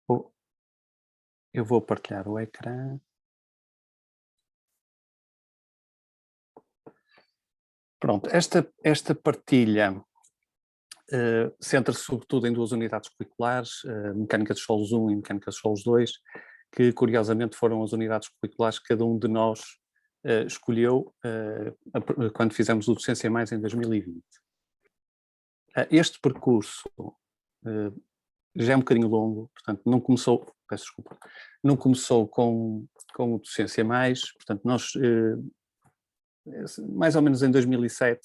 Vou eu vou partilhar o ecrã. Pronto, esta partilha, centra-se sobretudo em 2 unidades curriculares, Mecânica de Solos 1 e Mecânica de Solos 2, que curiosamente foram as unidades curriculares que cada um de nós, escolheu, quando fizemos o Docência Mais em 2020. Este percurso, eh, já é um bocadinho longo, portanto não começou, peço desculpa, não começou com o Docência Mais, portanto nós, mais ou menos em 2007,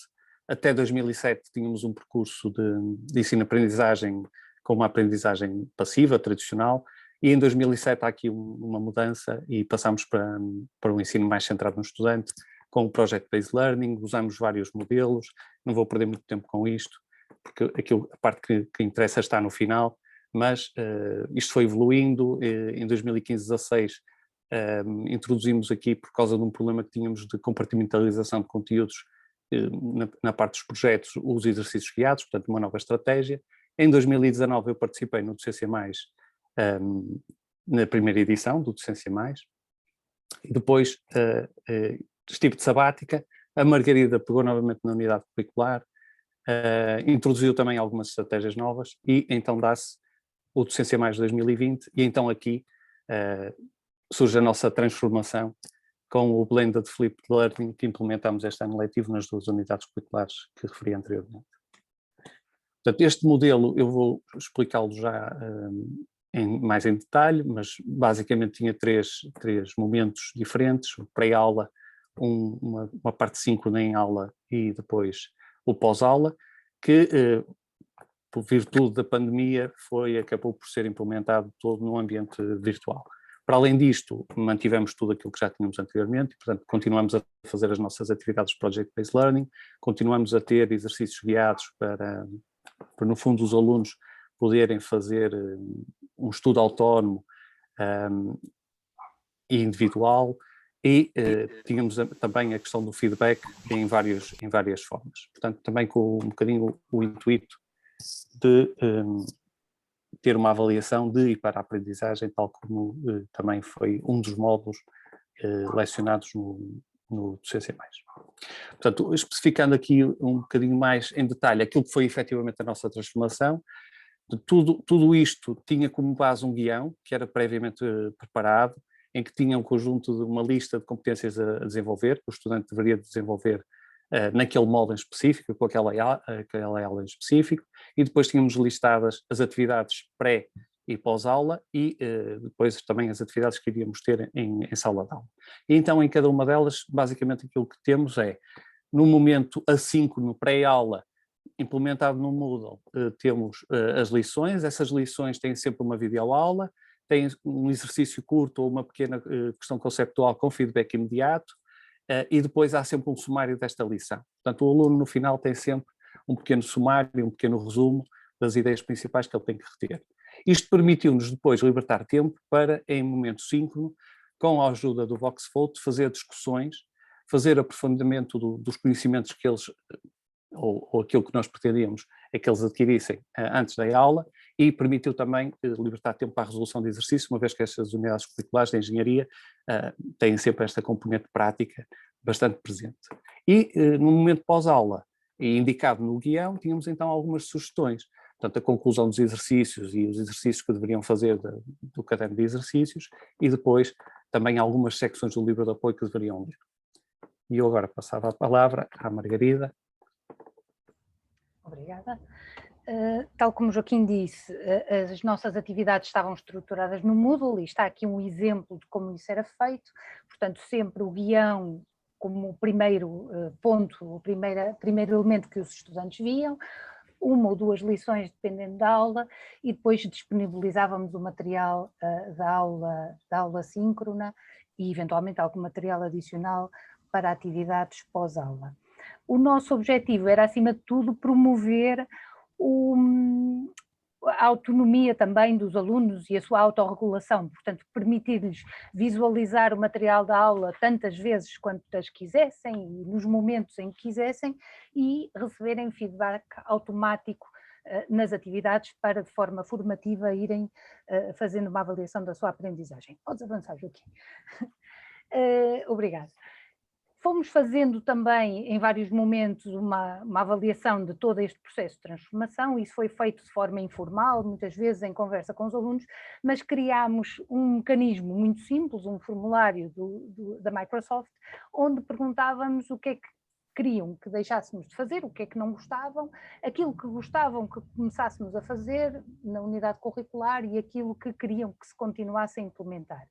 até 2007 tínhamos um percurso de ensino-aprendizagem com uma aprendizagem passiva, tradicional, e em 2007 há aqui uma mudança e passamos para um ensino mais centrado no estudante, com o Project Based Learning, usamos vários modelos, não vou perder muito tempo com isto, porque a parte que interessa está no final, mas isto foi evoluindo. Em 2015-16 introduzimos aqui, por causa de um problema que tínhamos de compartimentalização de conteúdos na parte dos projetos, os exercícios guiados, portanto uma nova estratégia. Em 2019 eu participei no Docência Mais, na primeira edição do Docência Mais, e depois estive de sabática. A Margarida pegou novamente na unidade curricular, introduziu também algumas estratégias novas e então dá-se o Docência Mais 2020 e então aqui surge a nossa transformação com o Blended Flipped Learning que implementamos este ano letivo nas 2 unidades curriculares que referi anteriormente. Portanto, este modelo eu vou explicá-lo já mais em detalhe, mas basicamente tinha três momentos diferentes: o pré-aula, uma parte síncrona em aula e depois o pós-aula, que por virtude da pandemia acabou por ser implementado todo no ambiente virtual. Para além disto, mantivemos tudo aquilo que já tínhamos anteriormente e, portanto, continuamos a fazer as nossas atividades de Project Based Learning, continuamos a ter exercícios guiados para no fundo, os alunos poderem fazer um estudo autónomo e individual e tínhamos também a questão do feedback em várias formas. Portanto, também com um bocadinho o intuito de ter uma avaliação de e para a aprendizagem, tal como também foi um dos módulos lecionados no Docência Mais. Portanto, especificando aqui um bocadinho mais em detalhe aquilo que foi efetivamente a nossa transformação, tudo isto tinha como base um guião que era previamente preparado, em que tinha um conjunto de uma lista de competências a desenvolver, que o estudante deveria desenvolver naquele módulo em específico, com aquela aula em específico, e depois tínhamos listadas as atividades pré e pós-aula e depois também as atividades que iríamos ter em sala de aula. E então em cada uma delas, basicamente aquilo que temos é, no momento assíncrono, pré-aula, implementado no Moodle, temos as lições. Essas lições têm sempre uma videoaula, têm um exercício curto ou uma pequena questão conceptual com feedback imediato, e depois há sempre um sumário desta lição. Portanto, o aluno no final tem sempre um pequeno sumário, um pequeno resumo das ideias principais que ele tem que reter. Isto permitiu-nos depois libertar tempo para, em momento síncrono, com a ajuda do Voxvote, fazer discussões, fazer aprofundamento dos conhecimentos que eles, ou aquilo que nós pretendíamos é que eles adquirissem antes da aula, e permitiu também libertar tempo para a resolução de exercícios, uma vez que estas unidades curriculares de engenharia têm sempre esta componente prática bastante presente. E no momento pós-aula, e indicado no guião, tínhamos então algumas sugestões. Portanto, a conclusão dos exercícios e os exercícios que deveriam fazer do caderno de exercícios, e depois também algumas secções do livro de apoio que deveriam ler. E eu agora passava a palavra à Margarida. Obrigada. Tal como o Joaquim disse, as nossas atividades estavam estruturadas no Moodle e está aqui um exemplo de como isso era feito. Portanto, sempre o guião como o primeiro ponto, o primeiro elemento que os estudantes viam, uma ou duas lições dependendo da aula, e depois disponibilizávamos o material da aula síncrona e eventualmente algum material adicional para atividades pós-aula. O nosso objetivo era, acima de tudo, promover a autonomia também dos alunos e a sua autorregulação, portanto, permitir-lhes visualizar o material da aula tantas vezes quantas quisessem e nos momentos em que quisessem, e receberem feedback automático nas atividades para, de forma formativa, irem fazendo uma avaliação da sua aprendizagem. Podes avançar, Joaquim. Obrigada. Fomos fazendo também, em vários momentos, uma avaliação de todo este processo de transformação. Isso foi feito de forma informal, muitas vezes em conversa com os alunos, mas criámos um mecanismo muito simples, um formulário da Microsoft, onde perguntávamos o que é que queriam que deixássemos de fazer, o que é que não gostavam, aquilo que gostavam que começássemos a fazer na unidade curricular e aquilo que queriam que se continuasse a implementar.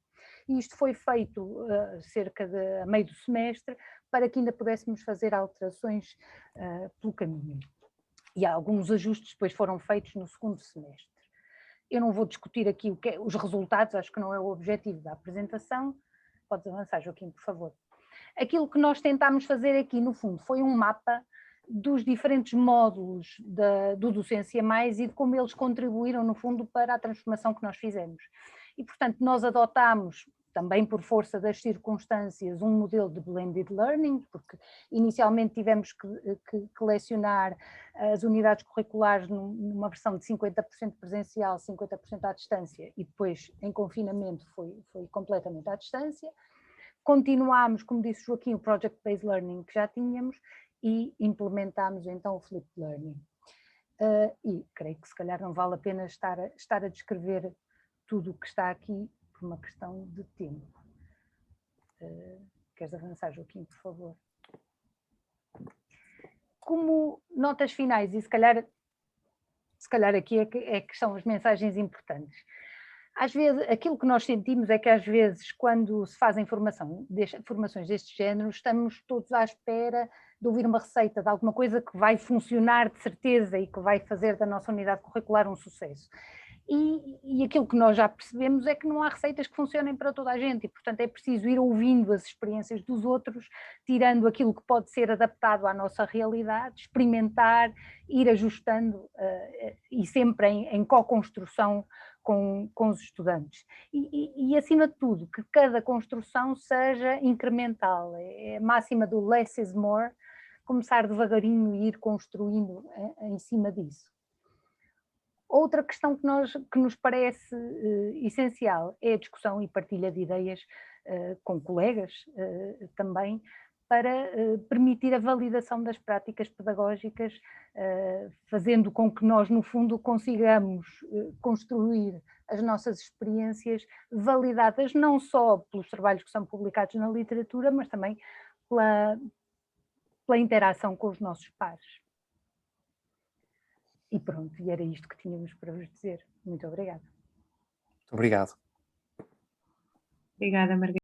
E isto foi feito cerca de a meio do semestre, para que ainda pudéssemos fazer alterações pelo caminho. E alguns ajustes depois foram feitos no segundo semestre. Eu não vou discutir aqui os resultados, acho que não é o objetivo da apresentação. Podes avançar, Joaquim, por favor. Aquilo que nós tentámos fazer aqui, no fundo, foi um mapa dos diferentes módulos do Docência Mais e de como eles contribuíram, no fundo, para a transformação que nós fizemos. E, portanto, nós adotámos, também por força das circunstâncias, um modelo de blended learning, porque inicialmente tivemos que lecionar as unidades curriculares numa versão de 50% presencial, 50% à distância, e depois, em confinamento, foi completamente à distância. Continuámos, como disse Joaquim, o Project-Based Learning que já tínhamos e implementámos então o Flipped Learning. E creio que se calhar não vale a pena estar a descrever tudo o que está aqui por uma questão de tempo. Queres avançar, Joaquim, por favor? Como notas finais, e se calhar aqui é que são as mensagens importantes. Às vezes, aquilo que nós sentimos é que às vezes, quando se fazem formações deste género, estamos todos à espera de ouvir uma receita de alguma coisa que vai funcionar de certeza e que vai fazer da nossa unidade curricular um sucesso. E aquilo que nós já percebemos é que não há receitas que funcionem para toda a gente e, portanto, é preciso ir ouvindo as experiências dos outros, tirando aquilo que pode ser adaptado à nossa realidade, experimentar, ir ajustando e sempre em co-construção com os estudantes. E, acima de tudo, que cada construção seja incremental, é a máxima do less is more, começar devagarinho e ir construindo em cima disso. Outra questão que nos parece essencial é a discussão e partilha de ideias com colegas também, para permitir a validação das práticas pedagógicas, fazendo com que nós, no fundo, consigamos construir as nossas experiências validadas não só pelos trabalhos que são publicados na literatura, mas também pela interação com os nossos pares. E pronto, e era isto que tínhamos para vos dizer. Muito obrigada. Obrigado. Obrigada, Margarida.